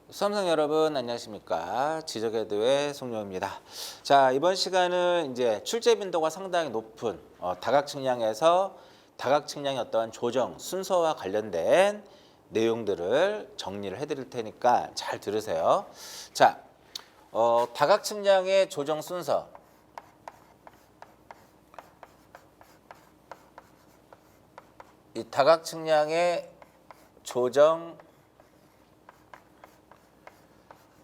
수험생 여러분 안녕하십니까? 지적애도의 송영입니다. 자, 이번 시간은 이제 출제 빈도가 상당히 높은 다각측량에서 다각측량의 어떠한 조정 순서와 관련된 내용들을 정리를 해드릴 테니까 잘 들으세요. 자, 다각측량의 조정 순서. 이 다각측량의 조정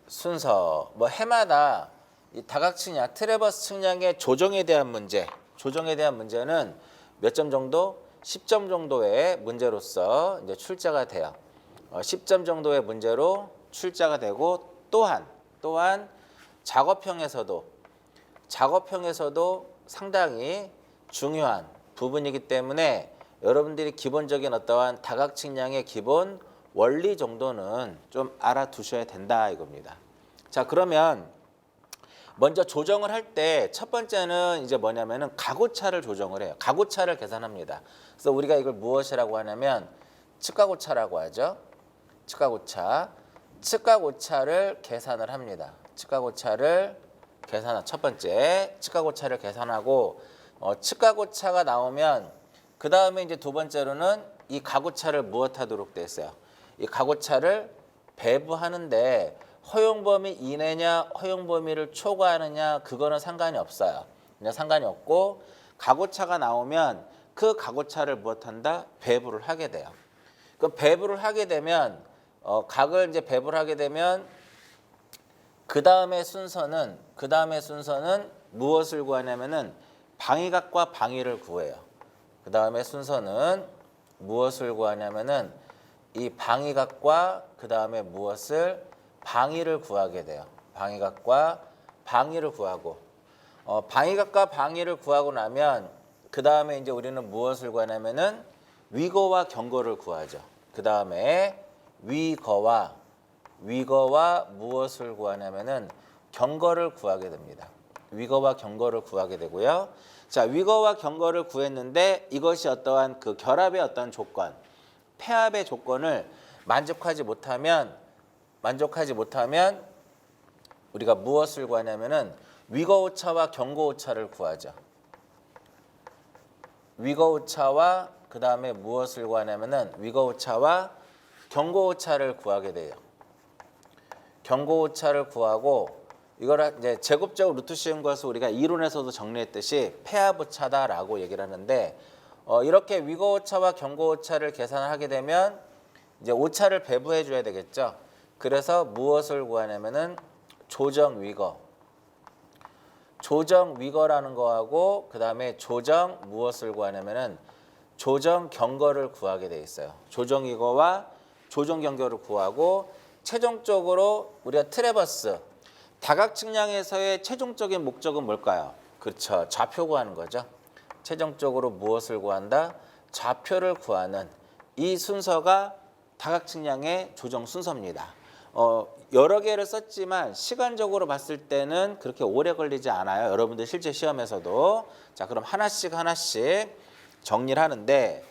순서, 뭐 해마다 이 다각측량, 트래버스 측량의 조정에 대한 문제는 몇 점 정도? 10점 정도의 문제로서 이제 출제가 돼요. 10점 정도의 문제로 출제가 되고 또한 작업형에서도 상당히 중요한 부분이기 때문에 여러분들이 기본적인 어떠한 다각측량의 기본 원리 정도는 좀 알아두셔야 된다 이겁니다. 자, 그러면 먼저 조정을 할 때 첫 번째는 이제 뭐냐면은 가고차를 조정을 해요. 가고차를 계산합니다. 그래서 우리가 이걸 무엇이라고 하냐면 측가고차라고 하죠. 측가고차를 계산을 합니다. 측가고차를 계산한 첫 번째 측가고차를 계산하고 측가고차가 나오면 그 다음에 이제 두 번째로는 이 가고차를 무엇하도록 돼 있어요. 이 가고차를 배부하는데 허용 범위 이내냐 허용 범위를 초과하느냐 그거는 상관이 없어요. 그냥 상관이 없고 가고차가 나오면 그 가고차를 무엇한다? 배부를 하게 돼요. 그 배부를 하게 되면 각을 이제 배부를 하게 되면 그 다음에 순서는 무엇을 구하냐면은 방위각과 방위를 구해요. 그 다음에 순서는 무엇을 구하냐면은 이 방위각과 그 다음에 무엇을 방위를 구하게 돼요. 방위각과 방위를 구하고 방위각과 방위를 구하고 나면 그 다음에 이제 우리는 무엇을 구하냐면은 위거와 경거를 구하죠. 그 다음에 위거와 무엇을 구하냐면은 경거를 구하게 됩니다. 위거와 경거를 구하게 되고요. 자, 위거와 경거를 구했는데 이것이 어떠한 그 결합의 어떤 조건, 폐합의 조건을 만족하지 못하면 우리가 무엇을 구하냐면은 위거오차와 경거오차를 구하죠. 위거오차와 그 다음에 무엇을 구하냐면은 위거오차와 경거오차를 구하게 돼요. 경거오차를 구하고 이걸 이제 제곱적 루트 씌운 것을 우리가 이론에서도 정리했듯이 폐합오차다라고 얘기를 하는데 이렇게 위거오차와 경거오차를 계산하게 되면 이제 오차를 배부해 줘야 되겠죠. 그래서 무엇을 구하냐면은 조정 위거라는 거하고 그 다음에 조정 무엇을 구하냐면은 조정 경거를 구하게 돼 있어요. 조정 위거와 조정 경거를 구하고 최종적으로 우리가 트래버스 다각측량에서의 최종적인 목적은 뭘까요? 그렇죠. 좌표 구하는 거죠. 최종적으로 무엇을 구한다? 좌표를 구하는 이 순서가 다각측량의 조정 순서입니다. 여러 개를 썼지만 시간적으로 봤을 때는 그렇게 오래 걸리지 않아요. 여러분들 실제 시험에서도. 자, 그럼 하나씩 정리를 하는데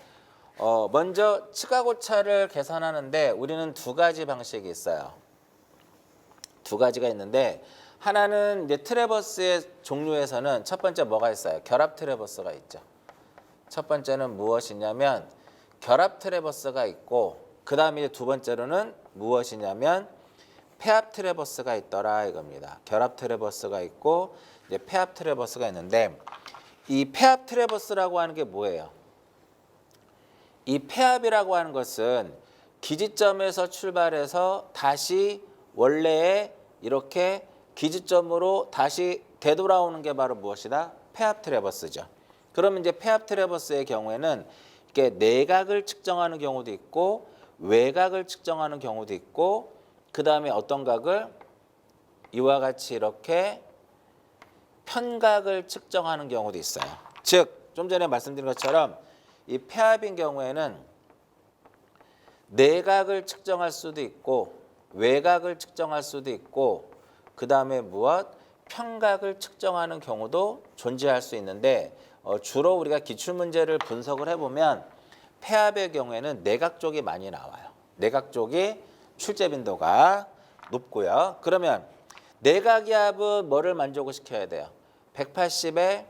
먼저 측가고차를 계산하는데 우리는 두 가지 방식이 있어요. 두 가지가 있는데 하나는 이제 트래버스의 종류에서는 첫 번째 뭐가 있어요? 결합 트래버스가 있죠. 첫 번째는 무엇이냐면 결합 트래버스가 있고 그 다음에 두 번째로는 무엇이냐면 폐합 트래버스가 있더라 이겁니다. 결합 트래버스가 있고 이제 폐합 트래버스가 있는데 이 폐합 트래버스라고 하는 게 뭐예요? 이 폐합이라고 하는 것은 기지점에서 출발해서 다시 원래의 이렇게 기지점으로 다시 되돌아오는 게 바로 무엇이다? 폐합 트래버스죠. 그러면 이제 폐합 트래버스의 경우에는 이렇게 내각을 측정하는 경우도 있고 외각을 측정하는 경우도 있고 그 다음에 어떤 각을 이와 같이 이렇게 편각을 측정하는 경우도 있어요. 즉 좀 전에 말씀드린 것처럼 이 폐합인 경우에는 내각을 측정할 수도 있고 외각을 측정할 수도 있고 그 다음에 편각을 측정하는 경우도 존재할 수 있는데 주로 우리가 기출문제를 분석을 해보면 폐합의 경우에는 내각 쪽이 많이 나와요. 내각 쪽이 출제 빈도가 높고요. 그러면 내각이합은 뭐를 만족을 시켜야 돼요? 180에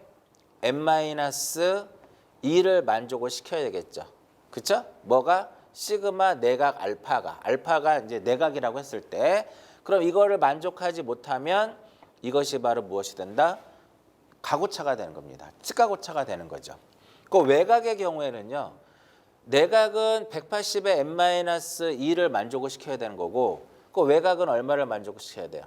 n-2를 만족을 시켜야 되겠죠. 그쵸? 뭐가? 시그마 내각 알파가 이제 내각이라고 했을 때 그럼 이거를 만족하지 못하면 이것이 바로 무엇이 된다? 가고차가 되는 겁니다. 측가고차가 되는 거죠. 그 외곽의 경우에는요. 내각은 180에 n-2를 만족을 시켜야 되는 거고 그 외곽은 얼마를 만족을 시켜야 돼요?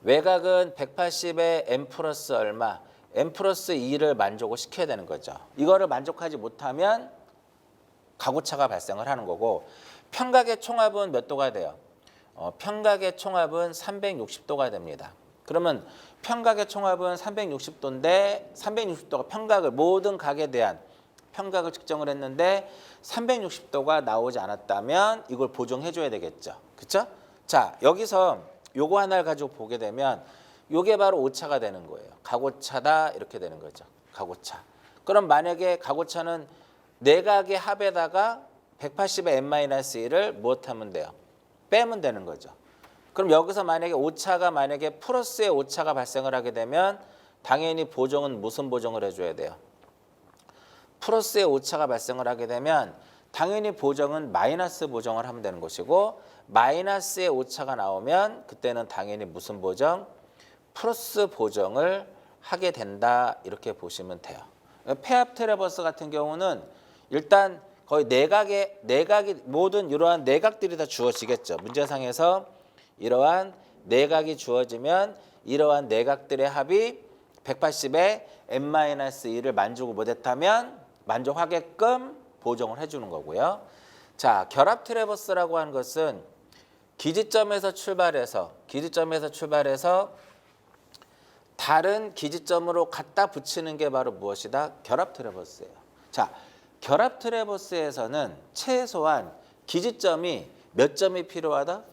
외곽은 180에 n 플러스 얼마? n 플러스 2를 만족을 시켜야 되는 거죠. 이거를 만족하지 못하면 가고차가 발생을 하는 거고 평각의 총합은 몇 도가 돼요? 평각의 총합은 360도가 됩니다. 그러면 평각의 총합은 360도인데 360도가 평각을 모든 각에 대한 평각을 측정을 했는데 360도가 나오지 않았다면 이걸 보정해 줘야 되겠죠. 그렇죠? 자, 여기서 요거 하나를 가지고 보게 되면 요게 바로 오차가 되는 거예요. 가고차다 이렇게 되는 거죠. 가고차. 그럼 만약에 가고차는 내각의 합에다가 180의 n-1을 무엇하면 돼요? 빼면 되는 거죠. 그럼 여기서 만약에 오차가 만약에 플러스의 오차가 발생을 하게 되면 당연히 보정은 무슨 보정을 해줘야 돼요? 플러스의 오차가 발생을 하게 되면 당연히 보정은 마이너스 보정을 하면 되는 것이고 마이너스의 오차가 나오면 그때는 당연히 무슨 보정? 플러스 보정을 하게 된다 이렇게 보시면 돼요. 폐합 트래버스 같은 경우는 일단 거의 내각이 모든 이러한 내각들이 다 주어지겠죠. 문제상에서 이러한 내각이 주어지면 이러한 내각들의 합이 180에 n-2를 만족을 못했다면 만족하게끔 보정을 해주는 거고요. 자, 결합 트래버스라고 하는 것은 기지점에서 출발해서 다른 기지점으로 갖다 붙이는 게 바로 무엇이다? 결합 트래버스예요. 자, 결합 트래버스에서는 최소한 기지점이 몇 점이 필요하다?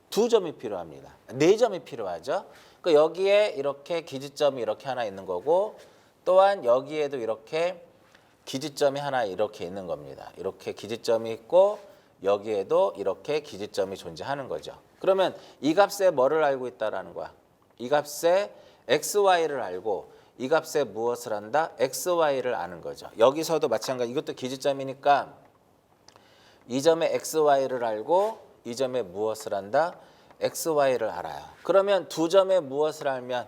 2점이 필요합니다. 4점이 필요하죠. 그러니까 여기에 이렇게 기지점이 이렇게 하나 있는 거고 또한 여기에도 이렇게 기지점이 하나 이렇게 있는 겁니다. 이렇게 기지점이 있고 여기에도 이렇게 기지점이 존재하는 거죠. 그러면 이 값에 뭐를 알고 있다라는 거야? 이 값에 xy를 알고 이 값에 무엇을 한다? xy를 아는 거죠. 여기서도 마찬가지 이것도 기지점이니까 이 점에 xy를 알고 이 점에 무엇을 한다? xy를 알아요. 그러면 두 점에 무엇을 알면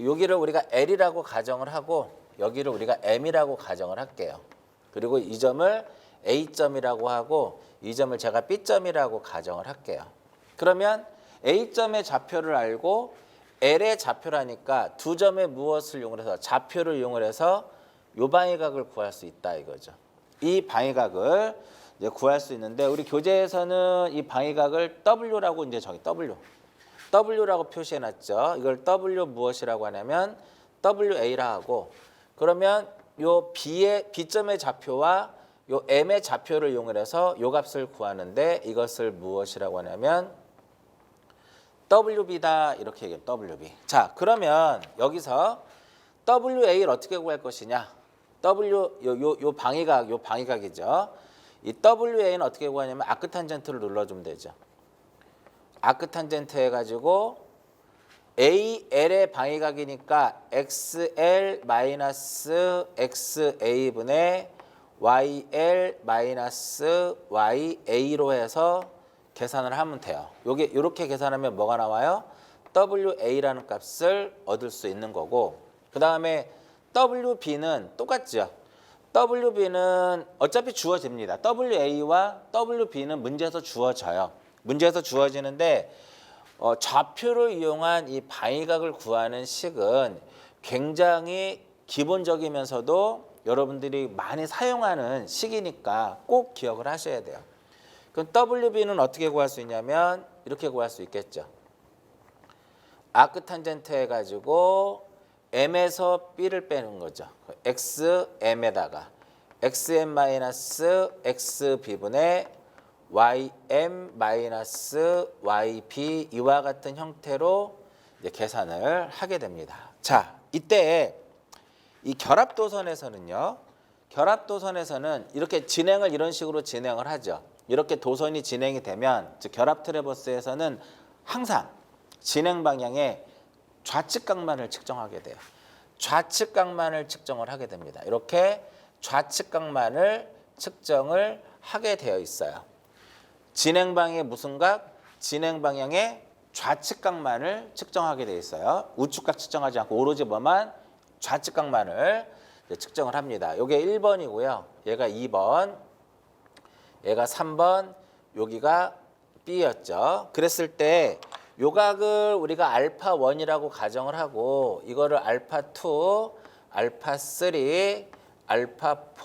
여기를 우리가 L이라고 가정을 하고 여기를 우리가 M이라고 가정을 할게요. 그리고 이 점을 A점이라고 하고 이 점을 제가 B점이라고 가정을 할게요. 그러면 A점의 좌표를 알고 L의 좌표라니까 두 점에 무엇을 이용을 해서 좌표를 이용을 해서 요 방위각을 구할 수 있다 이거죠. 이 방위각을 이제 구할 수 있는데 우리 교재에서는 이 방위각을 W라고 이제 저기 W라고 표시해 놨죠. 이걸 W 무엇이라고 하냐면 WA라 하고 그러면 요 B점의 좌표와 요 M의 좌표를 이용을 해서 요 값을 구하는데 이것을 무엇이라고 하냐면 WB다 이렇게 얘기해요. WB. 자, 그러면 여기서 WA를 어떻게 구할 것이냐? 요 방위각이죠. 이 WA는 어떻게 구하냐면 아크탄젠트를 눌러주면 되죠. 아크탄젠트 해가지고 AL의 방위각이니까 XL-XA분의 YL-YA로 해서 계산을 하면 돼요. 요게 이렇게 계산하면 뭐가 나와요? WA라는 값을 얻을 수 있는 거고 그 다음에 WB는 똑같죠. WB는 어차피 주어집니다. WA와 WB는 문제에서 주어져요. 문제에서 주어지는데 좌표를 이용한 이 방위각을 구하는 식은 굉장히 기본적이면서도 여러분들이 많이 사용하는 식이니까 꼭 기억을 하셔야 돼요. 그럼 WB는 어떻게 구할 수 있냐면 이렇게 구할 수 있겠죠. 아크탄젠트 해가지고 M에서 B를 빼는 거죠. XM에다가 XM-XB분의 YM-YB 이와 같은 형태로 이제 계산을 하게 됩니다. 자, 이때 이 결합도선에서는 이렇게 진행을 이런 식으로 진행을 하죠. 이렇게 도선이 진행이 되면 즉 결합 트래버스에서는 항상 진행 방향의 좌측각만을 측정하게 돼요. 좌측각만을 측정을 하게 됩니다. 이렇게 좌측각만을 측정을 하게 되어 있어요. 진행 방향의 무슨 각? 진행 방향의 좌측각만을 측정하게 되어 있어요. 우측각 측정하지 않고 오로지 뭐만 좌측각만을 측정을 합니다. 이게 1번이고요. 얘가 2번, 얘가 3번, 여기가 B였죠. 그랬을 때 요 각을 우리가 알파 1이라고 가정을 하고 이거를 알파 2, 알파 3, 알파 4,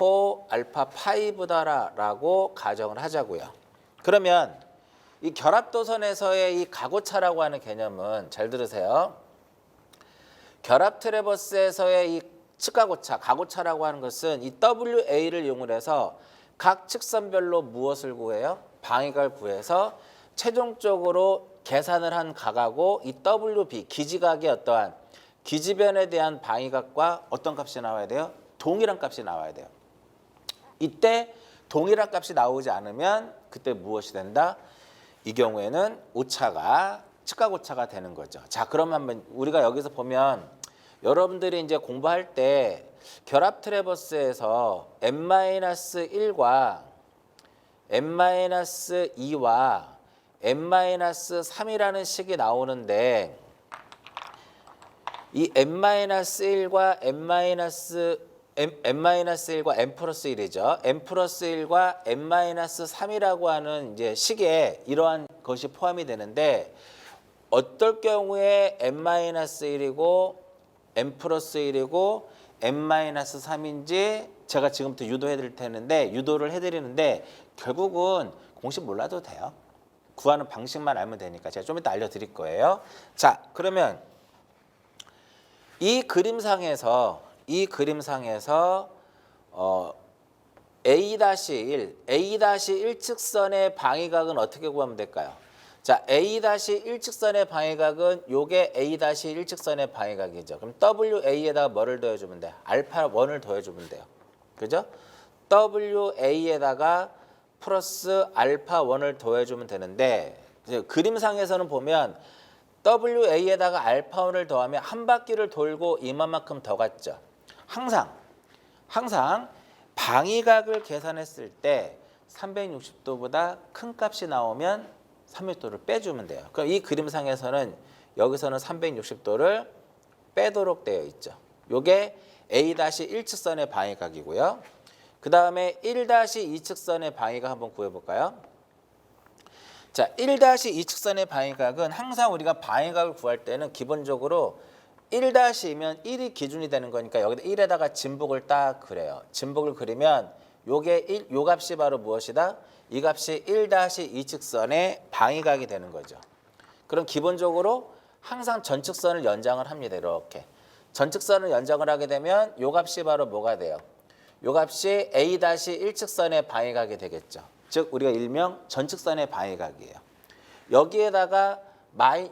알파 5다라고 가정을 하자고요. 그러면 이 결합도선에서의 이 가고차라고 하는 개념은 잘 들으세요. 결합 트래버스에서의 이 측가고차, 가고차라고 하는 것은 이 WA를 이용을 해서 각 측선별로 무엇을 구해요? 방위각을 구해서 최종적으로 계산을 한 각하고 이 WB, 기지각의 어떠한 기지변에 대한 방위각과 어떤 값이 나와야 돼요? 동일한 값이 나와야 돼요. 이때 동일한 값이 나오지 않으면 그때 무엇이 된다? 이 경우에는 오차가 측가고차가 되는 거죠. 자, 그럼 한번 우리가 여기서 보면 여러분들이 이제 공부할 때 결합 트래버스에서 n-1과 n-2와 n-3이라는 식이 나오는데 이 n-1과 n-1과 n 플러스 1이죠. n 플러스 1과 n-3이라고 하는 이제 식에 이러한 것이 포함이 되는데 어떨 경우에 n-1이고 n 플러스 1이고 n-3인지 제가 지금부터 유도해 드릴 테는데 유도를 해드리는데 결국은 공식 몰라도 돼요. 구하는 방식만 알면 되니까 제가 좀 이따 알려드릴 거예요. 자, 그러면 이 그림상에서 A-1, A-1측선의 방위각은 어떻게 구하면 될까요? 자, A-1측선의 방위각은 요게 A-1측선의 방위각이죠. 그럼 WA에다가 뭐를 더해주면 돼? 알파 1을 더해주면 돼요. 그죠? WA에다가 플러스 알파 1을 더해주면 되는데 그림상에서는 보면 WA에다가 알파 1을 더하면 한 바퀴를 돌고 이만큼 더 갔죠. 항상 방위각을 계산했을 때 360도보다 큰 값이 나오면 360도를 빼주면 돼요. 그럼 이 그림상에서는 여기서는 360도를 빼도록 되어 있죠. 요게 A-1측선의 방위각이고요. 그 다음에 1-2측선의 방위각 한번 구해볼까요? 자, 1-2측선의 방위각은 항상 우리가 방위각을 구할 때는 기본적으로 1-이면 1이 기준이 되는 거니까 여기다 1에다가 진북을 딱 그려요. 진북을 그리면 요게 요 값이 바로 무엇이다? 이 값이 1-2측선의 방위각이 되는 거죠. 그럼 기본적으로 항상 전측선을 연장을 합니다. 이렇게. 전측선을 연장을 하게 되면 요 값이 바로 뭐가 돼요? 요 값이 A-1측선의 방위각이 되겠죠. 즉 우리가 일명 전측선의 방위각이에요. 여기에다가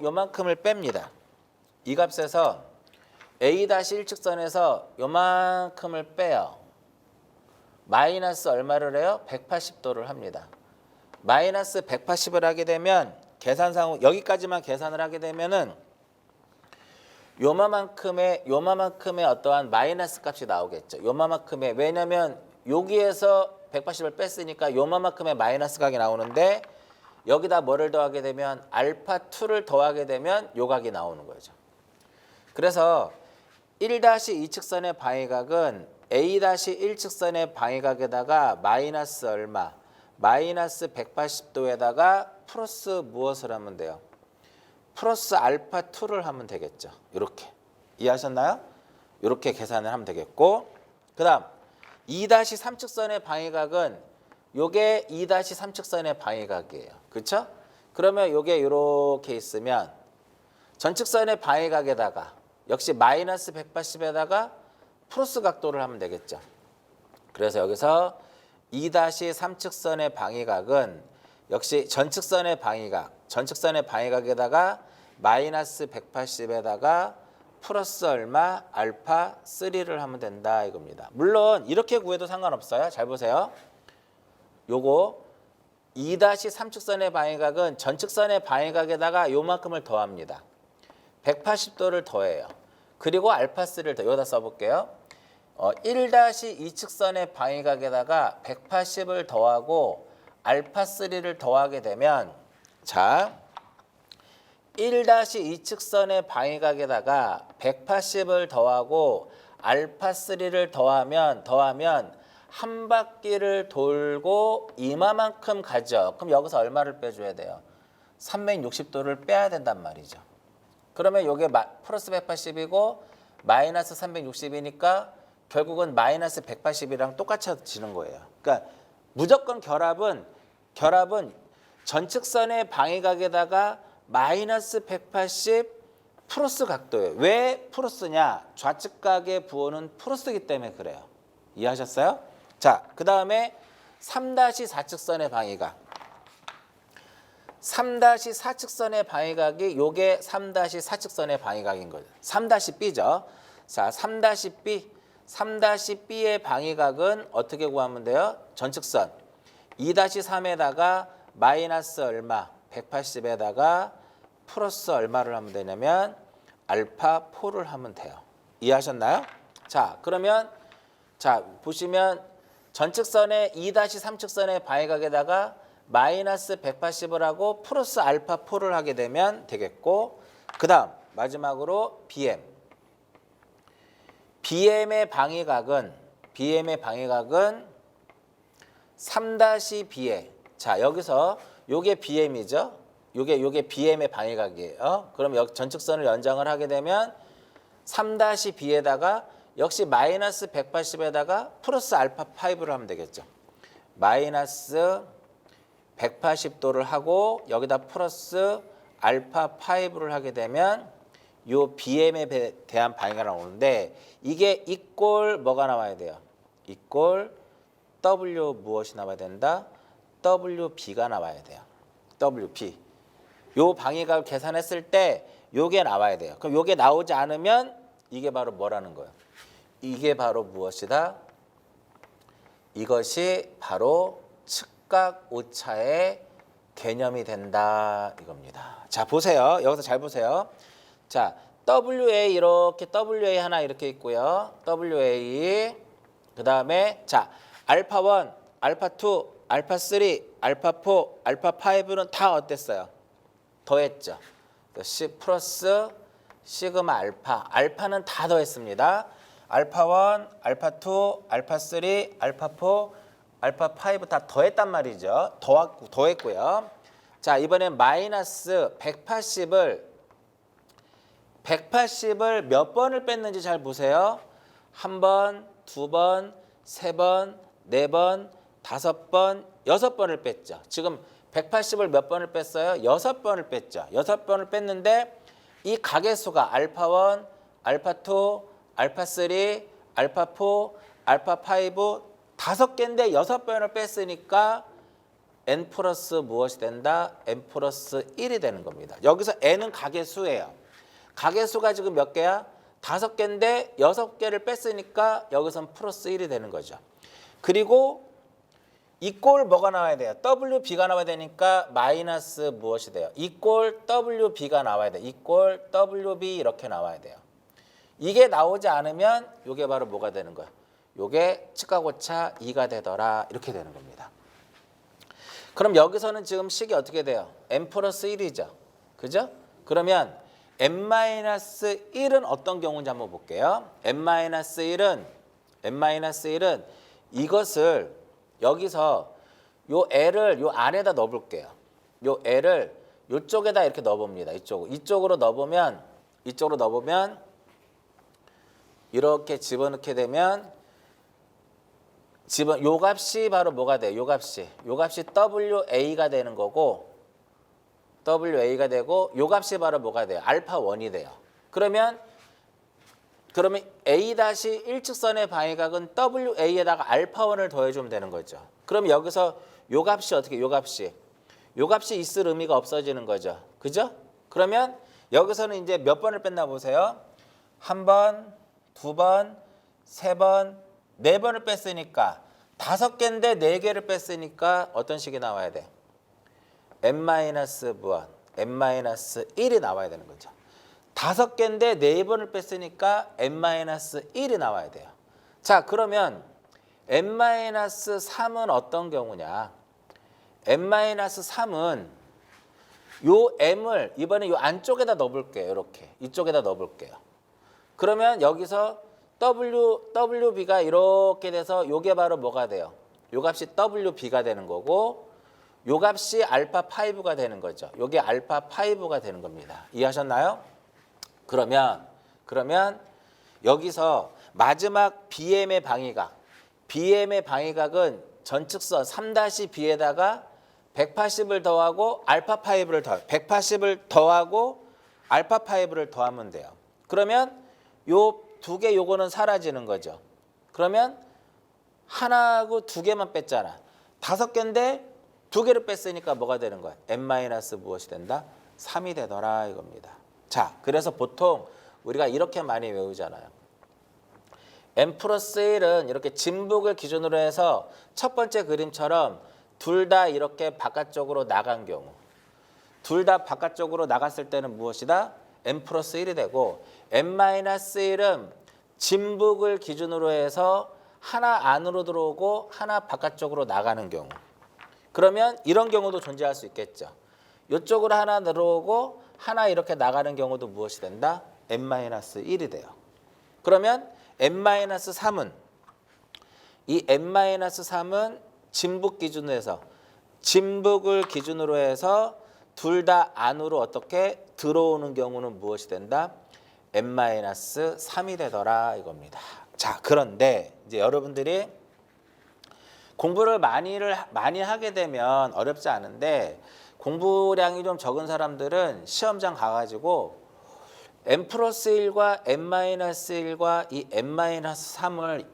요만큼을 뺍니다. 이 값에서 A-1측선에서 요만큼을 빼요. 마이너스 얼마를 해요? 180도를 합니다. 마이너스 180을 하게 되면 계산상 여기까지만 계산을 하게 되면은 요만큼의 어떠한 마이너스 값이 나오겠죠. 요만큼의 왜냐면 여기에서 180을 뺐으니까 요만큼의 마이너스 각이 나오는데 여기다 뭐를 더하게 되면 알파 2를 더하게 되면 요 각이 나오는 거죠. 그래서 1-2측선의 방위각은 A-1측선의 방위각에다가 마이너스 얼마? 마이너스 180도에다가 플러스 무엇을 하면 돼요? 플러스 알파 2를 하면 되겠죠. 이렇게. 이해하셨나요? 이렇게 계산을 하면 되겠고 그 다음 2-3측선의 방위각은 요게 2-3측선의 방위각이에요. 그렇죠? 그러면 요게 이렇게 있으면 전측선의 방위각에다가 역시 마이너스 180에다가 플러스 각도를 하면 되겠죠. 그래서 여기서 2-3측선의 방위각은 역시 전측선의 방위각에다가 마이너스 180에다가 플러스 얼마 알파 3를 하면 된다 이겁니다. 물론 이렇게 구해도 상관없어요. 잘 보세요. 요거 2-3측선의 방위각은 전측선의 방위각에다가 요만큼을 더합니다. 180도를 더해요. 그리고 알파3를 더 여기다 써볼게요. 1-2측선의 방위각에다가 180을 더하고 알파3를 더하게 되면 자 1-2측선의 방위각에다가 180을 더하고 알파3를 더하면 한 바퀴를 돌고 이마만큼 가죠. 그럼 여기서 얼마를 빼줘야 돼요? 360도를 빼야 된단 말이죠. 그러면 이게 플러스 180이고 마이너스 360이니까 결국은 마이너스 180이랑 똑같아지는 거예요. 그러니까 무조건 결합은 전측선의 방위각에다가 마이너스 180 플러스 각도예요. 왜 플러스냐? 좌측각의 부호는 플러스이기 때문에 그래요. 이해하셨어요? 자, 그 다음에 3-4측선의 방위각. 3-4측선의 방위각이 요게 3-4측선의 방위각인 거죠. 3-B죠. 자, 3-B. 3-B의 방위각은 어떻게 구하면 돼요? 전측선 2-3에다가 마이너스 얼마? 180에다가 플러스 얼마를 하면 되냐면 알파 4를 하면 돼요. 이해하셨나요? 자, 그러면 자 보시면 전측선의 2-3측선의 방위각에다가 마이너스 180을 하고 플러스 알파 4를 하게 되면 되겠고, 그 다음 마지막으로 BM의 방위각은 3-B에 자 여기서 요게 BM이죠. 요게 BM의 방위각이에요. 그럼 여기 전측선을 연장을 하게 되면 3-B에다가 역시 마이너스 180에다가 플러스 알파 5를 하면 되겠죠. 마이너스 180도를 하고 여기다 플러스 알파 5를 하게 되면 요 BM에 대한 방위가 나오는데 이게 이꼴 뭐가 나와야 돼요? 이꼴 W 무엇이 나와야 된다? WB가 나와야 돼요. WB. 요 방위각을 계산했을 때 요게 나와야 돼요. 그럼 요게 나오지 않으면 이게 바로 뭐라는 거예요? 이게 바로 무엇이다? 이것이 바로 측각 오차의 개념이 된다 이겁니다. 자, 보세요. 여기서 잘 보세요. 자, WA 이렇게 WA 하나 이렇게 있고요. WA 그다음에 자, 알파1, 알파2, 알파3, 알파4, 알파5는 다 어땠어요? 더했죠. C 플러스 시그마 알파. 알파는 다 더했습니다. 알파1, 알파2, 알파3, 알파4, 알파5 다 더했단 말이죠. 더했고요. 자, 이번엔 마이너스 180을 몇 번을 뺐는지 잘 보세요. 한 번, 두 번, 세 번, 네 번, 다섯 번, 여섯 번을 뺐죠. 지금 180을 몇 번을 뺐어요? 6번을 뺐죠. 6번을 뺐는데 이 가계수가 알파1, 알파2, 알파3, 알파4, 알파5 5개인데 6번을 뺐으니까 n 플러스 무엇이 된다? n 플러스 1이 되는 겁니다. 여기서 n은 가계수예요. 가계수가 지금 몇 개야? 5개인데 6개를 뺐으니까 여기선 플러스 1이 되는 거죠. 그리고 이꼴 뭐가 나와야 돼요? WB가 나와야 되니까 마이너스 무엇이 돼요? 이꼴 WB가 나와야 돼요. 이꼴 WB 이렇게 나와야 돼요. 이게 나오지 않으면 이게 바로 뭐가 되는 거야? 이게 측각오차 2가 되더라 이렇게 되는 겁니다. 그럼 여기서는 지금 식이 어떻게 돼요? n 플러스 1이죠. 그죠? 그러면 n-1은 어떤 경우인지 한번 볼게요. n-1은 이것을 여기서 요 L을 요 안에다 넣어볼게요. 요 L을 요쪽에다 이렇게 넣어봅니다. 이쪽으로 넣어보면 이렇게 집어넣게 되면 요 값이 바로 뭐가 돼요? 요 값이 WA가 되는 거고 WA가 되고 요 값이 바로 뭐가 돼요? 알파1이 돼요. 그러면 A-1측선의 방위각은 WA에다가 알파1을 더해주면 되는 거죠. 그럼 여기서 요 값이 어떻게 요 값이 있을 의미가 없어지는 거죠. 그죠? 그러면 여기서는 이제 몇 번을 뺐나 보세요. 한 번, 두 번, 세 번, 네 번을 뺐으니까 5개인데 4개를 뺐으니까 어떤 식이 나와야 돼? n-무엇, n-1이 나와야 되는 거죠. 5개인데 4번을 뺐으니까 n-1이 나와야 돼요. 자, 그러면 n-3은 어떤 경우냐? n-3은 요 m을 이번에 요 안쪽에다 넣어볼게요. 이렇게 이쪽에다 넣어볼게요. 그러면 여기서 WB가 이렇게 돼서 요게 바로 뭐가 돼요? 요 값이 WB가 되는 거고 요 값이 알파5가 되는 거죠. 요게 알파5가 되는 겁니다. 이해하셨나요? 그러면 여기서 마지막 BM의 방위각은 전측선 3-B에다가 180을 더하고 알파5를 더해요. 180을 더하고 알파5를 더하면 돼요. 그러면 요 2개 요거는 사라지는 거죠. 그러면 하나하고 2개만 뺐잖아. 5개인데 2개를 뺐으니까 뭐가 되는 거야? n-무엇이 된다? 3이 되더라 이겁니다. 자, 그래서 보통 우리가 이렇게 많이 외우잖아요. n+1은 이렇게 진북을 기준으로 해서 첫 번째 그림처럼 둘 다 이렇게 바깥쪽으로 나간 경우, 둘 다 바깥쪽으로 나갔을 때는 무엇이다? n+1이 되고 n-1은 진북을 기준으로 해서 하나 안으로 들어오고 하나 바깥쪽으로 나가는 경우. 그러면 이런 경우도 존재할 수 있겠죠. 이쪽으로 하나 들어오고 하나 이렇게 나가는 경우도 무엇이 된다? n-1이 돼요. 그러면 n-3은 이 n-3은 진북 기준으로 해서 진북을 기준으로 해서 둘 다 안으로 어떻게 들어오는 경우는 무엇이 된다? n-3이 되더라 이겁니다. 자, 그런데 이제 여러분들이 공부를 많이 하게 되면 어렵지 않은데 공부량이 좀 적은 사람들은 시험장 가가지고 n+1과 n-1과 이 n-3을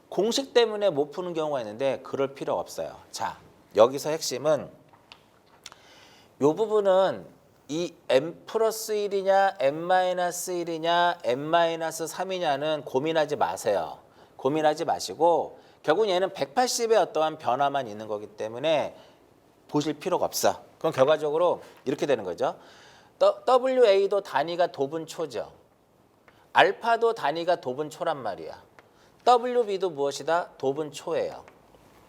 공식 때문에 못 푸는 경우가 있는데 그럴 필요 없어요. 자, 여기서 핵심은 이 부분은 이 n+1이냐 n-1이냐 n-3이냐는 고민하지 마세요. 고민하지 마시고 결국 얘는 180의 어떠한 변화만 있는 거기 때문에 보실 필요가 없어. 그럼 결과적으로 이렇게 되는 거죠. WA도 단위가 도분초죠. 알파도 단위가 도분초란 말이야. WB도 무엇이다? 도분초예요.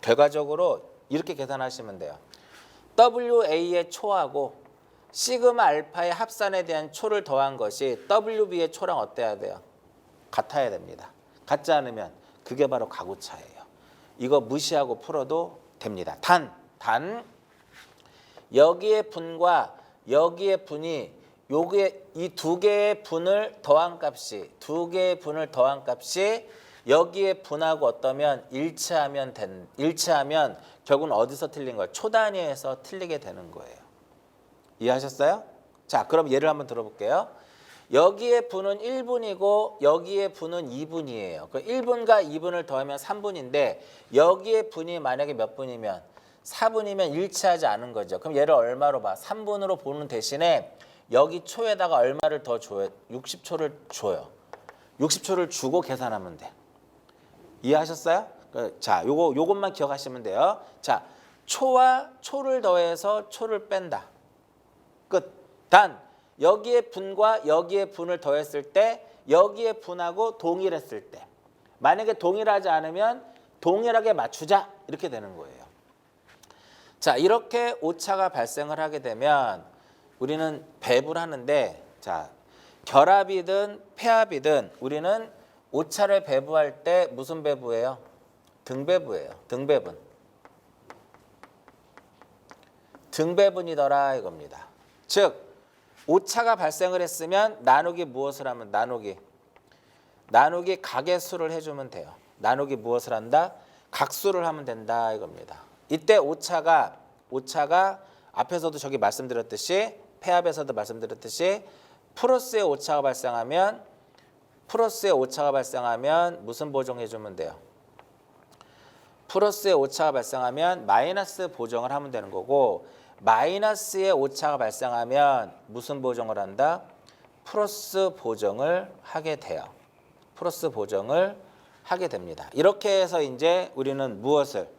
결과적으로 이렇게 계산하시면 돼요. WA의 초하고 시그마 알파의 합산에 대한 초를 더한 것이 WB의 초랑 어때야 돼요? 같아야 됩니다. 같지 않으면 그게 바로 가구차예요. 이거 무시하고 풀어도 됩니다. 단 여기의 분과 여기의 분이 요게 이 2개의 분을 더한 값이 여기에 분하고 어떠면 일치하면 결국은 어디서 틀린 거예요? 초단위에서 틀리게 되는 거예요. 이해하셨어요? 자, 그럼 예를 한번 들어볼게요. 여기에 분은 1분이고 여기에 분은 2분이에요. 그 1분과 2분을 더하면 3분인데 여기에 분이 만약에 몇 분이면 4분이면 일치하지 않은 거죠. 그럼 얘를 얼마로 봐? 3분으로 보는 대신에 여기 초에다가 얼마를 더 줘요? 60초를 줘요. 60초를 주고 계산하면 돼. 이해하셨어요? 자, 요것만 기억하시면 돼요. 자, 초와 초를 더해서 초를 뺀다. 끝. 단 여기에 분과 여기에 분을 더했을 때 여기에 분하고 동일했을 때 만약에 동일하지 않으면 동일하게 맞추자 이렇게 되는 거예요. 자, 이렇게 오차가 발생을 하게 되면 우리는 배분을 하는데 자, 결합이든 폐합이든 우리는 오차를 배분할 때 무슨 배분이에요? 등배분이에요. 등배분. 등배분이더라 이겁니다. 즉 오차가 발생을 했으면 나누기 무엇을 하면 나누기 각의 수를 해주면 돼요. 나누기 무엇을 한다? 각수를 하면 된다 이겁니다. 이때 오차가 앞에서도 저기 말씀드렸듯이 폐합에서도 말씀드렸듯이 플러스의 오차가 발생하면 무슨 보정해주면 돼요? 플러스의 오차가 발생하면 마이너스 보정을 하면 되는 거고 마이너스의 오차가 발생하면 무슨 보정을 한다? 플러스 보정을 하게 돼요. 플러스 보정을 하게 됩니다. 이렇게 해서 이제 우리는 무엇을?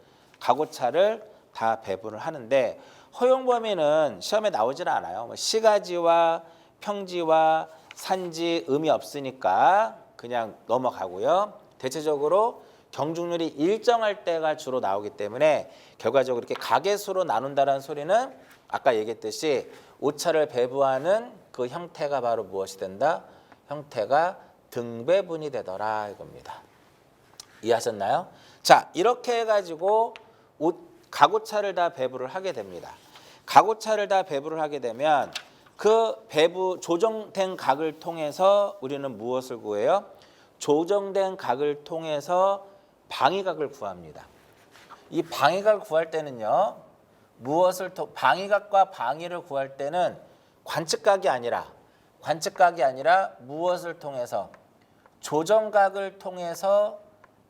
각오차를 다 배분을 하는데 허용 범위는 시험에 나오질 않아요. 뭐 시가지와 평지와 산지 의미 없으니까 그냥 넘어가고요. 대체적으로 경중률이 일정할 때가 주로 나오기 때문에 결과적으로 이렇게 가계수로 나눈다는 소리는 아까 얘기했듯이 오차를 배분하는 그 형태가 바로 무엇이 된다? 형태가 등배분이 되더라 이겁니다. 이해하셨나요? 자, 이렇게 해가지고 가고차를 다 배분을 하게 됩니다. 가고차를 다 배분을 하게 되면 그 배분 조정된 각을 통해서 우리는 무엇을 구해요? 조정된 각을 통해서 방위각을 구합니다. 이 방위각을 구할 때는요. 방위각과 방위를 구할 때는 관측각이 아니라 무엇을 통해서 조정각을 통해서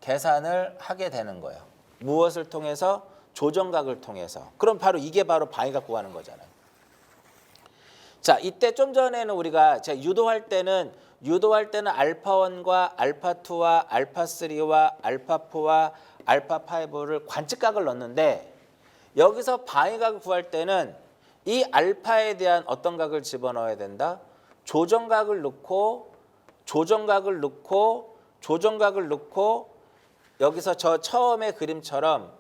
계산을 하게 되는 거예요. 무엇을 통해서? 조정각을 통해서. 그럼 바로 이게 바로 방위각 구하는 거잖아요. 자, 이때 좀 전에는 우리가 유도할 때는 알파1과 알파2와 알파3와 알파4와 알파5를 관측각을 넣었는데 여기서 방위각을 구할 때는 이 알파에 대한 어떤 각을 집어넣어야 된다? 조정각을 넣고 여기서 저 처음의 그림처럼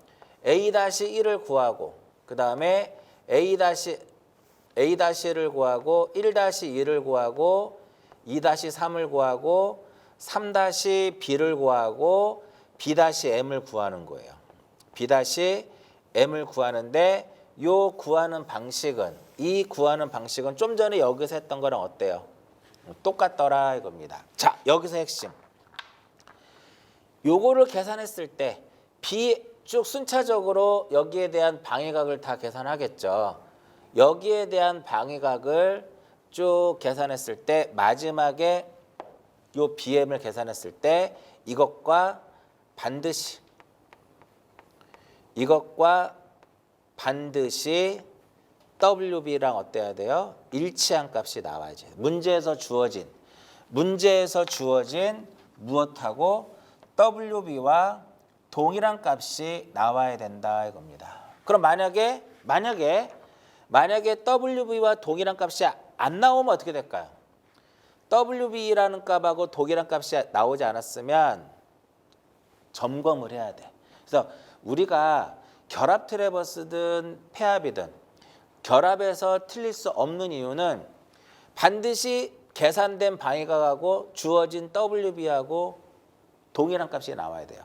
A-1을 구하고 그 다음에 A-1을 구하고 1-2를 구하고 2-3을 구하고 3-B를 구하고 B-M을 구하는 거예요. B-M을 구하는데 이 구하는 방식은 좀 전에 여기서 했던 거랑 어때요? 똑같더라 이겁니다. 자, 여기서 핵심. 요거를 계산했을 때 쭉 순차적으로 여기에 대한 방위각을 다 계산하겠죠. 여기에 대한 방위각을 쭉 계산했을 때 마지막에 요 BM을 계산했을 때 이것과 반드시 WB랑 어때야 돼요? 일치한 값이 나와야지. 문제에서 주어진 무엇하고 WB와 동일한 값이 나와야 된다 이겁니다. 그럼 만약에 WB와 동일한 값이 안 나오면 어떻게 될까요? WB라는 값하고 동일한 값이 나오지 않았으면 점검을 해야 돼. 그래서 우리가 결합 트래버스든 폐합이든 결합에서 틀릴 수 없는 이유는 반드시 계산된 방위각하고 주어진 WB하고 동일한 값이 나와야 돼요.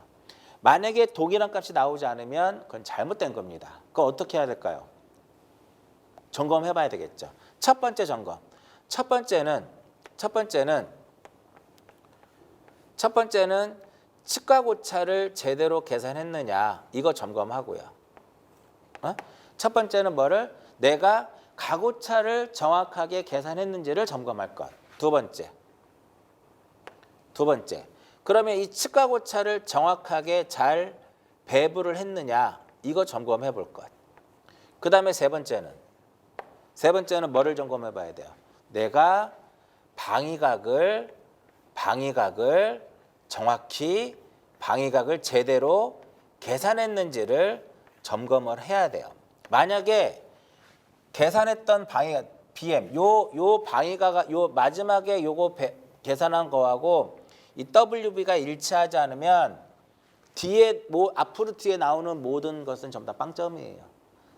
만약에 동일한 값이 나오지 않으면 그건 잘못된 겁니다. 그럼 어떻게 해야 될까요? 점검해 봐야 되겠죠. 첫 번째 점검. 첫 번째는 측과 고차를 제대로 계산했느냐 이거 점검하고요. 첫 번째는 뭐를? 내가 가고차를 정확하게 계산했는지를 점검할 것. 두 번째. 그러면 이 측과 고차를 정확하게 잘 배분을 했느냐 이거 점검해 볼 것. 그 다음에 세 번째는 뭐를 점검해 봐야 돼요? 내가 방위각을 정확히 제대로 계산했는지를 점검을 해야 돼요. 만약에 계산했던 방위각 BM 요 방위각 요 마지막에 요거 계산한 거하고 이 WB가 일치하지 않으면 앞으로 뒤에 나오는 모든 것은 전부 다 빵점이에요.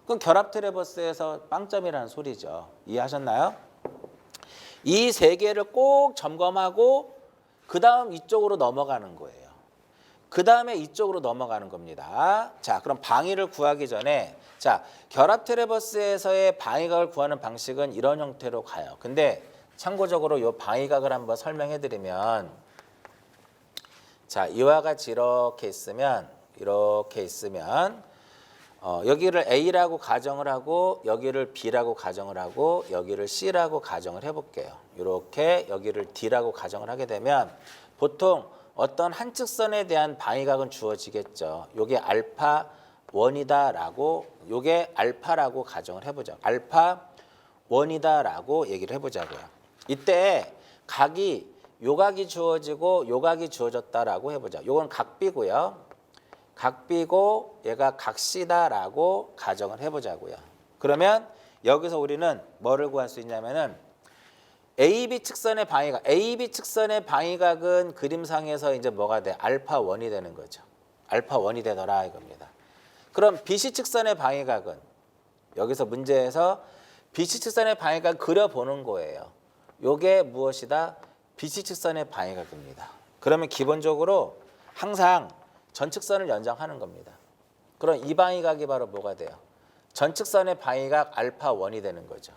그럼 결합 트래버스에서 빵점이라는 소리죠. 이해하셨나요? 이 세 개를 꼭 점검하고 그 다음 이쪽으로 넘어가는 거예요. 그 다음에 이쪽으로 넘어가는 겁니다. 자, 그럼 방위를 구하기 전에 결합 트래버스에서의 방위각을 구하는 방식은 이런 형태로 가요. 근데 참고적으로 이 방위각을 한번 설명해 드리면 이와 같이 이렇게 있으면 여기를 A라고 가정을 하고 여기를 B라고 가정을 하고 여기를 C라고 가정을 해볼게요. 이렇게 여기를 D라고 가정을 하게 되면 보통 어떤 한 측선에 대한 방위각은 주어지겠죠. 요게 알파 1이다라고 요게 알파라고 가정을 해보죠. 알파 1이다라고 얘기를 해보자고요. 이때 요 각이 주어지고 요 각이 주어졌다라고 해보자. 요건 각비고요. 각비고 얘가 각시다라고 가정을 해보자고요. 그러면 여기서 우리는 뭐를 구할 수 있냐면은 AB 측선의 방위각, AB 측선의 방위각은 그림상에서 이제 뭐가 돼? 알파 1이 되는 거죠. 알파 1이 되더라 이겁니다. 그럼 BC 측선의 방위각은 여기서 문제에서 BC 측선의 방위각 그려보는 거예요. 요게 무엇이다? BC 측선의 방위각입니다. 그러면 기본적으로 항상 전측선을 연장하는 겁니다. 그럼 이 방위각이 바로 뭐가 돼요? 전측선의 방위각 알파 1이 되는 거죠.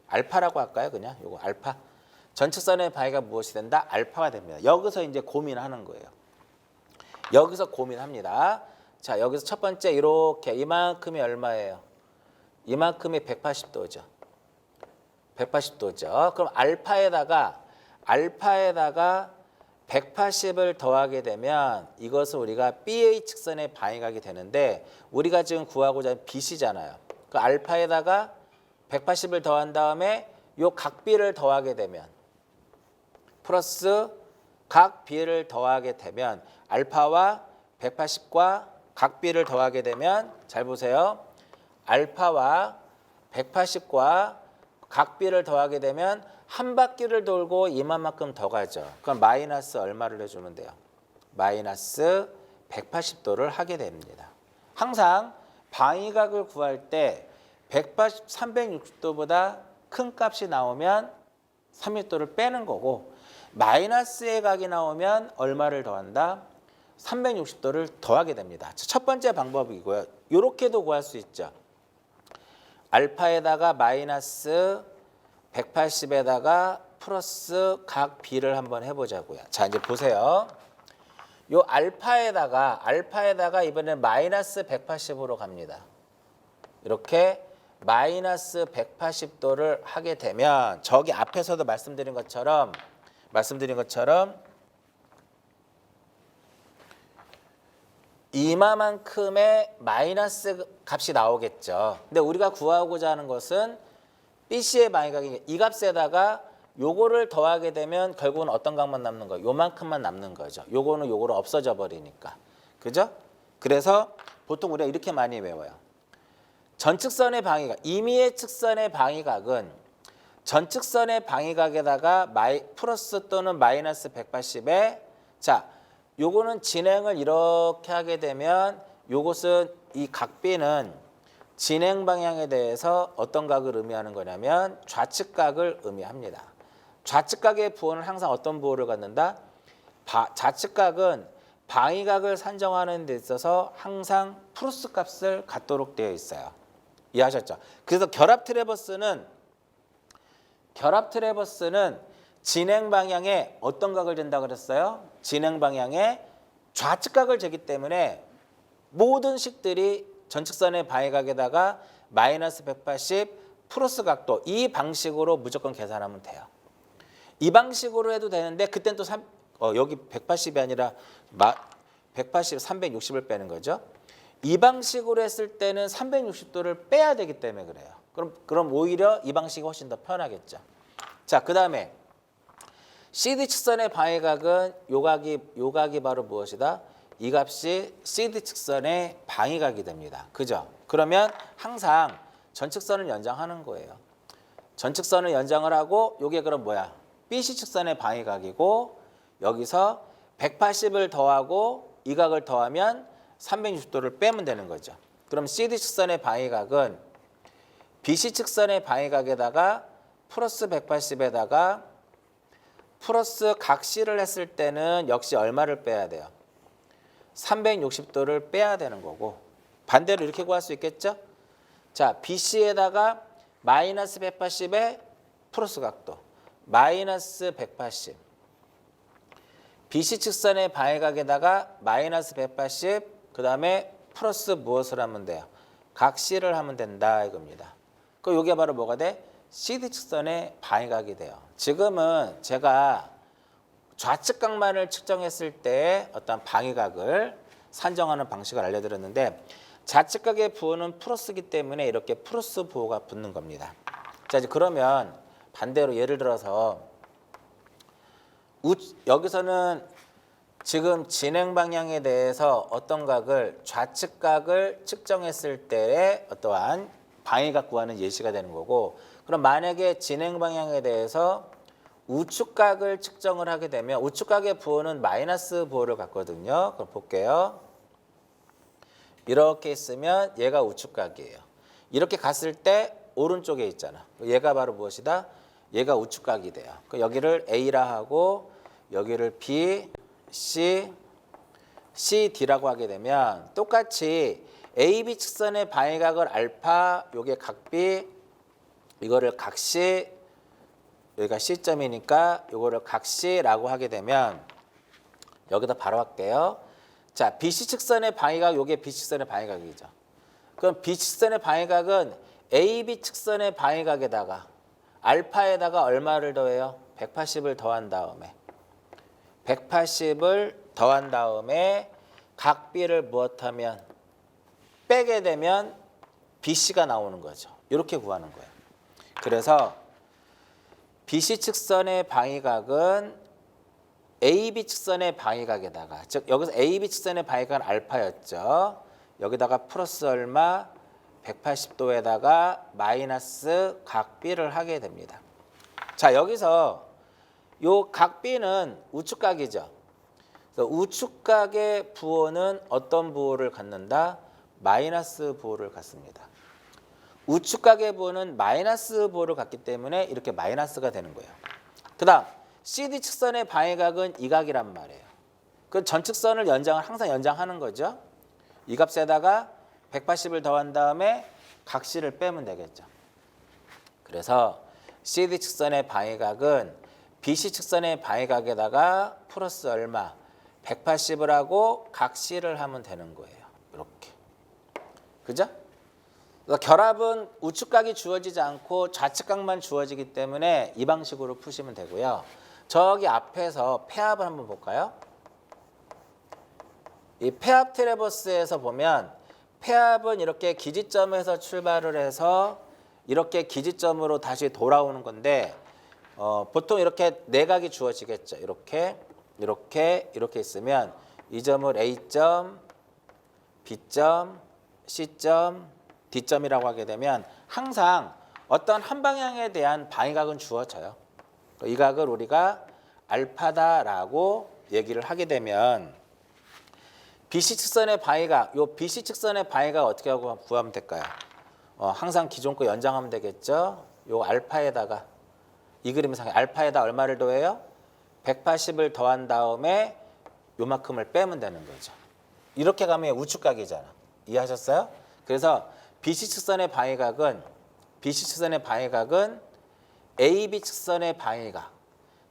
알파라고 할까요? 그냥 요거 알파. 전측선의 방위각 무엇이 된다? 알파가 됩니다. 여기서 이제 고민하는 거예요. 여기서 고민합니다. 자, 여기서 첫 번째 이렇게 이만큼이 얼마예요? 이만큼이 180도죠. 180도죠. 그럼 알파에다가 180을 더하게 되면 이것을 우리가 BA 측선의 방위각이 되는데 우리가 지금 구하고자 하는 BC잖아요. 그 알파에다가 180을 더한 다음에 요 각 B를 더하게 되면 플러스 각 B를 더하게 되면 알파와 180과 각 B를 더하게 되면 잘 보세요. 알파와 180과 각 B를 더하게 되면 한 바퀴를 돌고 이만큼 더 가죠. 그럼 마이너스 얼마를 해주면 돼요? 마이너스 180도를 하게 됩니다. 항상 방위각을 구할 때 360도보다 큰 값이 나오면 30도를 빼는 거고 마이너스의 각이 나오면 얼마를 더한다? 360도를 더하게 됩니다. 첫 번째 방법이고요. 이렇게도 구할 수 있죠. 알파에다가 마이너스 180에다가 플러스 각 B를 한번 해보자고요. 자, 이제 보세요. 요 알파에다가 이번엔 마이너스 180으로 갑니다. 이렇게 마이너스 180도를 하게 되면 저기 앞에서도 말씀드린 것처럼 이마만큼의 마이너스 값이 나오겠죠. 근데 우리가 구하고자 하는 것은 BC의 방위각이 이 값에다가 요거를 더하게 되면 결국은 어떤 각만 남는 거예요? 요만큼만 남는 거죠. 요거는 요거로 없어져 버리니까. 그죠? 그래서 보통 우리가 이렇게 많이 외워요. 전측선의 방위각, 임의의 측선의 방위각은 전측선의 방위각에다가 플러스 또는 마이너스 180에 자, 요거는 진행을 이렇게 하게 되면 요것은 이 각 B는 진행 방향에 대해서 어떤 각을 의미하는 거냐면 좌측각을 의미합니다. 좌측각의 부호는 항상 어떤 부호를 갖는다? 좌측각은 방위각을 산정하는 데 있어서 항상 플러스 값을 갖도록 되어 있어요. 이해하셨죠? 그래서 결합 트래버스는 진행 방향에 어떤 각을 잰다 그랬어요? 진행 방향에 좌측각을 재기 때문에 모든 식들이 전측선의 방위각에다가 마이너스 180 플러스 각도 이 방식으로 무조건 계산하면 돼요. 이 방식으로 해도 되는데 그땐 또 여기 180이 아니라 180, 360을 빼는 거죠. 이 방식으로 했을 때는 360도를 빼야 되기 때문에 그래요. 그럼 오히려 이 방식이 훨씬 더 편하겠죠. 자, 그 다음에 CD 측선의 방위각은 요 각이 바로 무엇이다? 이 값이 CD 측선의 방위각이 됩니다. 그죠? 그러면 항상 전측선을 연장하는 거예요. 전측선을 연장을 하고 요게 그럼 뭐야? BC 측선의 방위각이고 여기서 180을 더하고 이 각을 더하면 360도를 빼면 되는 거죠. 그럼 CD 측선의 방위각은 BC 측선의 방위각에다가 플러스 180에다가 플러스 각 C를 했을 때는 역시 얼마를 빼야 돼요? 360도를 빼야 되는 거고 반대로 이렇게 구할 수 있겠죠? 자, BC에다가 마이너스 180에 플러스 각도 마이너스 180 BC 측선의 방위각에다가 마이너스 180 그 다음에 플러스 무엇을 하면 돼요? 각 C를 하면 된다 이겁니다. 그럼 이게 바로 뭐가 돼? CD 측선의 방위각이 돼요. 지금은 제가 좌측각만을 측정했을 때 어떤 방위각을 산정하는 방식을 알려드렸는데 좌측각의 부호는 플러스이기 때문에 이렇게 플러스 부호가 붙는 겁니다. 자, 이제 그러면 반대로 예를 들어서 여기서는 지금 진행 방향에 대해서 어떤 각을 좌측각을 측정했을 때의 어떠한 방위각 구하는 예시가 되는 거고, 그럼 만약에 진행 방향에 대해서 우측각을 측정을 하게 되면 우측각의 부호는 마이너스 부호를 갖거든요. 그럼 볼게요. 이렇게 있으면 얘가 우측각이에요. 이렇게 갔을 때 오른쪽에 있잖아. 얘가 바로 무엇이다? 얘가 우측각이 돼요. 여기를 A라 하고 여기를 B, C, CD라고 하게 되면 똑같이 AB 직선의 방위각을 알파, 요게 각 B, 이거를 각 C, 여기가 C점이니까 요거를 각 C라고 하게 되면 여기다 바로 할게요. 자, BC 직선의 방위각, 요게 BC 직선의 방위각이죠. 그럼 BC 직선의 방위각은 AB 직선의 방위각에다가 알파에다가 얼마를 더해요? 180을 더한 다음에 180을 더한 다음에 각 B를 무엇하면 빼게 되면 BC가 나오는 거죠. 이렇게 구하는 거예요. 그래서 BC 측선의 방위각은 AB 측선의 방위각에다가, 즉 여기서 AB 측선의 방위각은 알파였죠. 여기다가 플러스 얼마 180도에다가 마이너스 각 B를 하게 됩니다. 자, 여기서 요 각 B는 우측각이죠. 그래서 우측각의 부호는 어떤 부호를 갖는다? 마이너스 부호를 갖습니다. 우측각의 부호는 마이너스 부호를 갖기 때문에 이렇게 마이너스가 되는 거예요. 그 다음 CD 측선의 방위각은 이 각이란 말이에요. 그 전측선을 연장을 항상 연장하는 거죠. 이 값에다가 180을 더한 다음에 각 C를 빼면 되겠죠. 그래서 CD 측선의 방위각은 BC 측선의 방위각에다가 플러스 얼마 180을 하고 각 C를 하면 되는 거예요. 이렇게. 그죠? 그러니까 결합은 우측각이 주어지지 않고 좌측각만 주어지기 때문에 이 방식으로 푸시면 되고요. 저기 앞에서 폐합을 한번 볼까요? 이 폐합 트래버스에서 보면 폐합은 이렇게 기지점에서 출발을 해서 이렇게 기지점으로 다시 돌아오는 건데 보통 이렇게 내각이 주어지겠죠. 이렇게 있으면 이 점을 A점, B점, C점, D점이라고 하게 되면 항상 어떤 한 방향에 대한 방위각은 주어져요. 이 각을 우리가 알파다라고 얘기를 하게 되면 BC 측선의 방위각, 요 BC 측선의 방위각 어떻게 하고 구하면 될까요? 항상 기존 거 연장하면 되겠죠. 요 알파에다가 이 그림상에 알파에다 얼마를 더해요? 180을 더한 다음에 요만큼을 빼면 되는 거죠. 이렇게 가면 우측각이잖아. 이해하셨어요? 그래서 BC 측선의 방위각은 AB 측선의 방위각.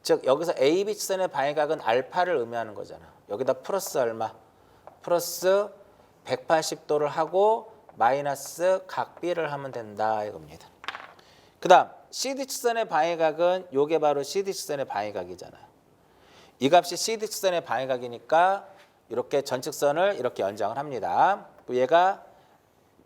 즉 여기서 AB 측선의 방위각은 알파를 의미하는 거잖아. 여기다 플러스 얼마? 플러스 180도를 하고 마이너스 각 B를 하면 된다 이겁니다. 그 다음 CD 측선의 방위각은 요게 바로 CD 측선의 방위각이잖아요. 이 값이 CD 측선의 방위각이니까 이렇게 전측선을 이렇게 연장을 합니다. 얘가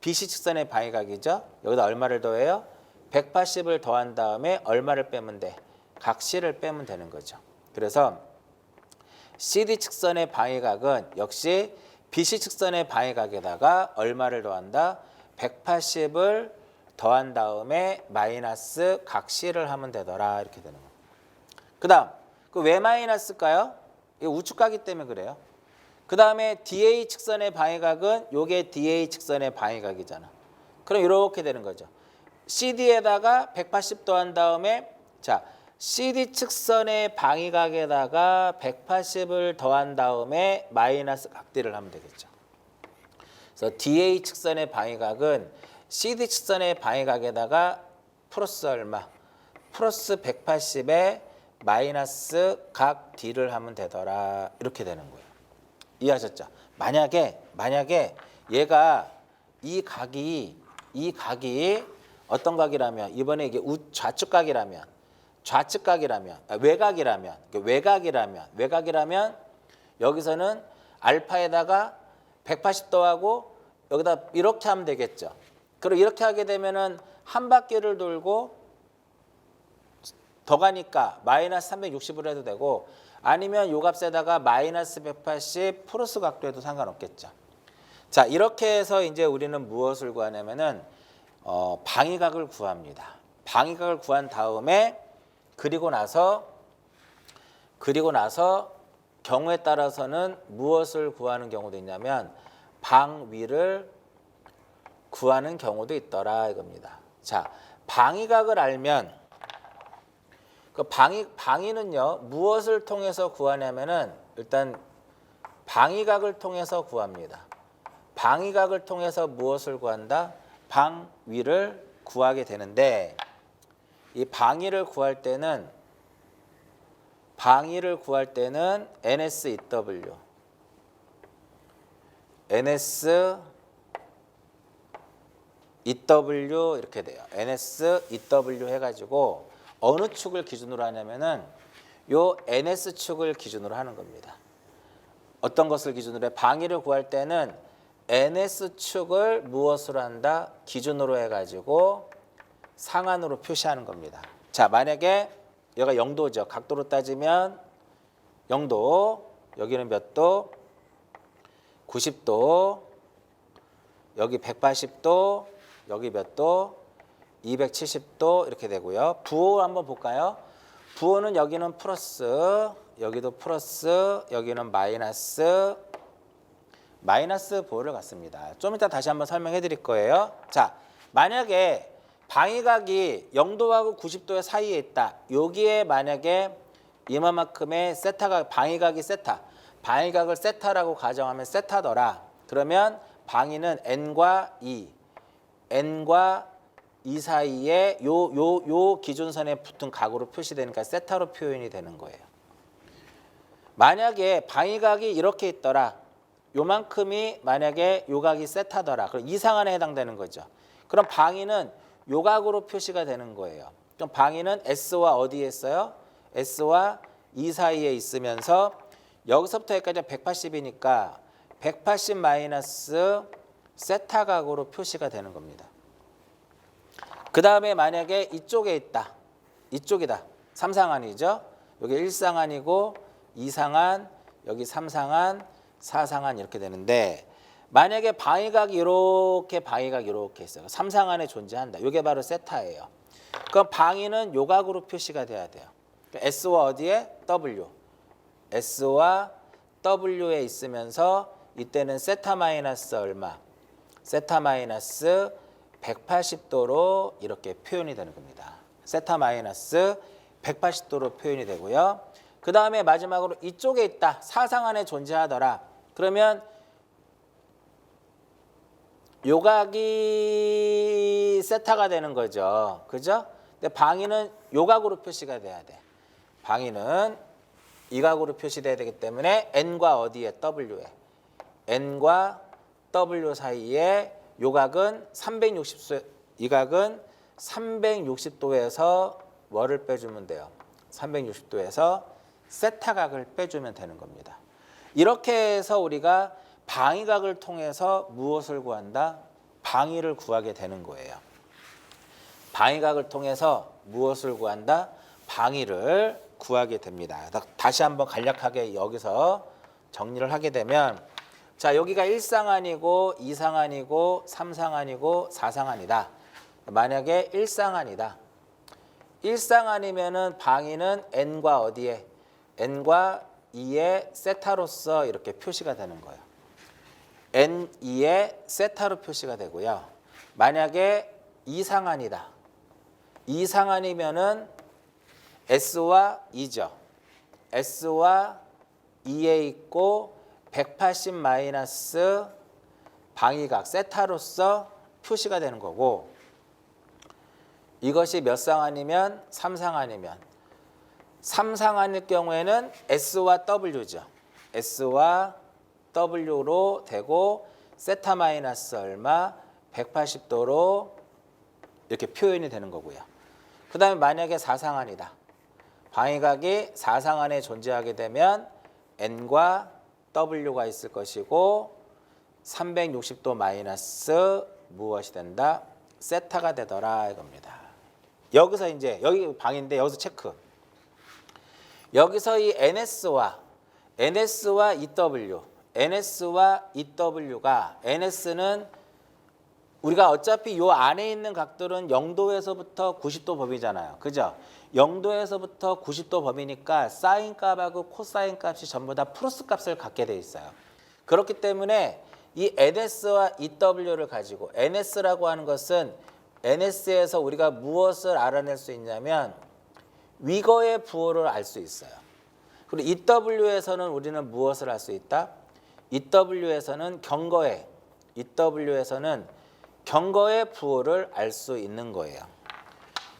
BC 측선의 방위각이죠. 여기다 얼마를 더해요? 180을 더한 다음에 얼마를 빼면 돼? 각 C를 빼면 되는 거죠. 그래서 CD 측선의 방위각은 역시 BC 측선의 방위각에다가 얼마를 더한다? 180을 더한 다음에 마이너스 각 C를 하면 되더라. 이렇게 되는 거예요. 그 다음 그 왜 마이너스일까요? 이게 우측각이기 때문에 그래요. 그 다음에 DA 측선의 방위각은 요게 DA 측선의 방위각이잖아. 그럼 이렇게 되는 거죠. CD에다가 180 더한 다음에 자 CD 측선의 방위각에다가 180을 더한 다음에 마이너스 각D를 하면 되겠죠. 그래서 DA 측선의 방위각은 CD 측선의 방위각에다가 플러스 얼마? 플러스 180에 마이너스 각 D를 하면 되더라. 이렇게 되는 거예요. 이해하셨죠? 만약에 얘가 이 각이 어떤 각이라면 이번에 이게 좌측각이라면 외각이라면 여기서는 알파에다가 180 더하고 여기다 이렇게 하면 되겠죠. 그리고 이렇게 하게 되면은 한 바퀴를 돌고 더 가니까 마이너스 360으로 해도 되고 아니면 요 값에다가 마이너스 180 플러스 각도 해도 상관없겠죠. 자, 이렇게 해서 이제 우리는 무엇을 구하냐면은 방위각을 구합니다. 방위각을 구한 다음에 그리고 나서 경우에 따라서는 무엇을 구하는 경우도 있냐면 방위를 구하는 경우도 있더라 이겁니다. 자, 방위각을 알면 그 방위는요 무엇을 통해서 구하냐면은 일단 방위각을 통해서 구합니다. 방위각을 통해서 무엇을 구한다? 방위를 구하게 되는데 이 방위를 구할 때는 NSEW 이렇게 돼요. NSEW 해가지고 어느 축을 기준으로 하냐면은 요 NS축을 기준으로 하는 겁니다. 어떤 것을 기준으로 해? 방위를 구할 때는 NS축을 무엇으로 한다? 기준으로 해가지고 상한으로 표시하는 겁니다. 자, 만약에 여기가 0도죠. 각도로 따지면 0도, 여기는 몇 도? 90도, 여기 180도, 여기 몇 도? 270도 이렇게 되고요. 부호 한번 볼까요? 부호는 여기는 플러스, 여기도 플러스, 여기는 마이너스 부호를 갖습니다. 좀 이따 다시 한번 설명해 드릴 거예요. 자, 만약에 방위각이 0도하고 90도 사이에 있다. 여기에 만약에 이만큼의 방위각을 세타라고 가정하면 세타더라. 그러면 방위는 n과 2 사이에 요 기준선에 붙은 각으로 표시되니까 세타로 표현이 되는 거예요. 만약에 방위각이 이렇게 있더라. 요만큼이 만약에 요각이 세타더라. 그럼 이상한에 해당되는 거죠. 그럼 방위는 요각으로 표시가 되는 거예요. 그럼 방위는 S와 어디에 있어요? S와 2 사이에 있으면서 여기서부터 여기까지 180이니까 180 마이너스 세타각으로 표시가 되는 겁니다. 그 다음에 만약에 이쪽에 있다. 이쪽이다. 3상한이죠. 여기 1상한이고 2상한, 여기 3상한, 4상한 이렇게 되는데 만약에 방위각이 이렇게 있어요. 3상한에 존재한다. 이게 바로 세타예요. 그럼 방위는 요각으로 표시가 돼야 돼요. S와 어디에? W. S와 W에 있으면서 이때는 세타 마이너스 얼마? 세타 마이너스 180도로 이렇게 표현이 되는 겁니다. 세타 마이너스 180도로 표현이 되고요. 그 다음에 마지막으로 이쪽에 있다. 사상안에 존재하더라. 그러면 요각이 세타가 되는 거죠. 그죠? 근데 방위는 요각으로 표시가 돼야 돼. 방위는 이 각으로 표시돼야 되기 때문에 n과 어디에? W에. n과 W 사이에 요각은 360도, 이 각은 360도에서 뭐를 빼주면 돼요? 360도에서 세타각을 빼주면 되는 겁니다. 이렇게 해서 우리가 방위각을 통해서 무엇을 구한다? 방위를 구하게 되는 거예요. 방위각을 통해서 무엇을 구한다? 방위를 구하게 됩니다. 다시 한번 간략하게 여기서 정리를 하게 되면 자, 여기가 1상한이고 2상한이고 3상한이고 4상한이다. 만약에 1상한이다. 1상한이면은 방위는 n과 어디에? n과 2의 세타로서 이렇게 표시가 되는 거예요. n2의 세타로 표시가 되고요. 만약에 2상한이다. 2상한이면은 S와 2죠. S와 2에 있고 180 마이너스 방위각 세타로서 표시가 되는 거고 이것이 몇 상한이면 3상한이면 3상한일 경우에는 S와 W죠. S와 W로 되고 세타 마이너스 얼마 180도로 이렇게 표현이 되는 거고요. 그 다음에 만약에 4상한이다. 방위각이 4상한에 존재하게 되면 N과 W가 있을 것이고 360도 마이너스 무엇이 된다? 세타가 되더라 이겁니다. 여기서 이제 여기 방인데 여기서 체크. 여기서 이 NS와 EW, NS와 EW가 NS는 우리가 어차피 요 안에 있는 각들은 0도에서부터 90도 범위잖아요. 그죠? 0도에서부터 90도 범위니까 사인 값하고 코사인 값이 전부 다 플러스 값을 갖게 돼 있어요. 그렇기 때문에 이 NS와 EW를 가지고 NS라고 하는 것은 NS에서 우리가 무엇을 알아낼 수 있냐면 위거의 부호를 알 수 있어요. 그리고 EW에서는 우리는 무엇을 알 수 있다? EW에서는 경거의 부호를 알 수 있는 거예요.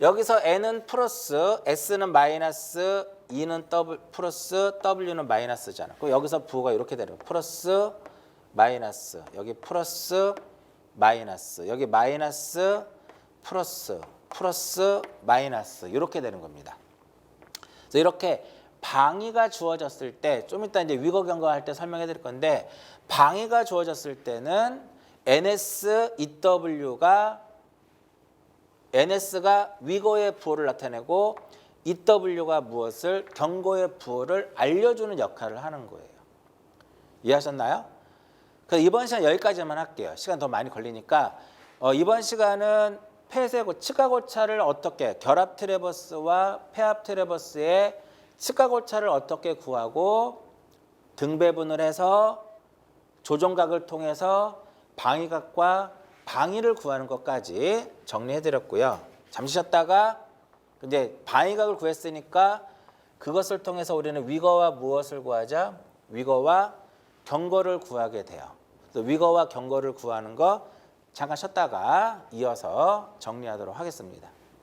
여기서 N은 플러스, S는 마이너스, E는 플러스, W는 마이너스잖아. 그럼 여기서 부호가 이렇게 되는 거예요. 플러스, 마이너스, 여기 플러스, 마이너스, 여기 마이너스, 플러스, 플러스, 마이너스 이렇게 되는 겁니다. 그래서 이렇게 방위가 주어졌을 때 좀 이따 이제 위거 경거할 때 설명해 드릴 건데 방위가 주어졌을 때는 NS, NS가 위거의 부호를 나타내고 EW가 무엇을 경거의 부호를 알려주는 역할을 하는 거예요. 이해하셨나요? 그래서 이번 시간 여기까지만 할게요. 시간 더 많이 걸리니까 이번 시간은 폐쇄고 측가고차를 어떻게 결합 트래버스와 폐합 트래버스의 측가고차를 어떻게 구하고 등배분을 해서 조정각을 통해서 방위각과 방위를 구하는 것까지 정리해드렸고요. 잠시 쉬었다가 이제 방위각을 구했으니까 그것을 통해서 우리는 위거와 무엇을 구하자? 위거와 경거를 구하게 돼요. 그래서 위거와 경거를 구하는 거 잠깐 쉬었다가 이어서 정리하도록 하겠습니다.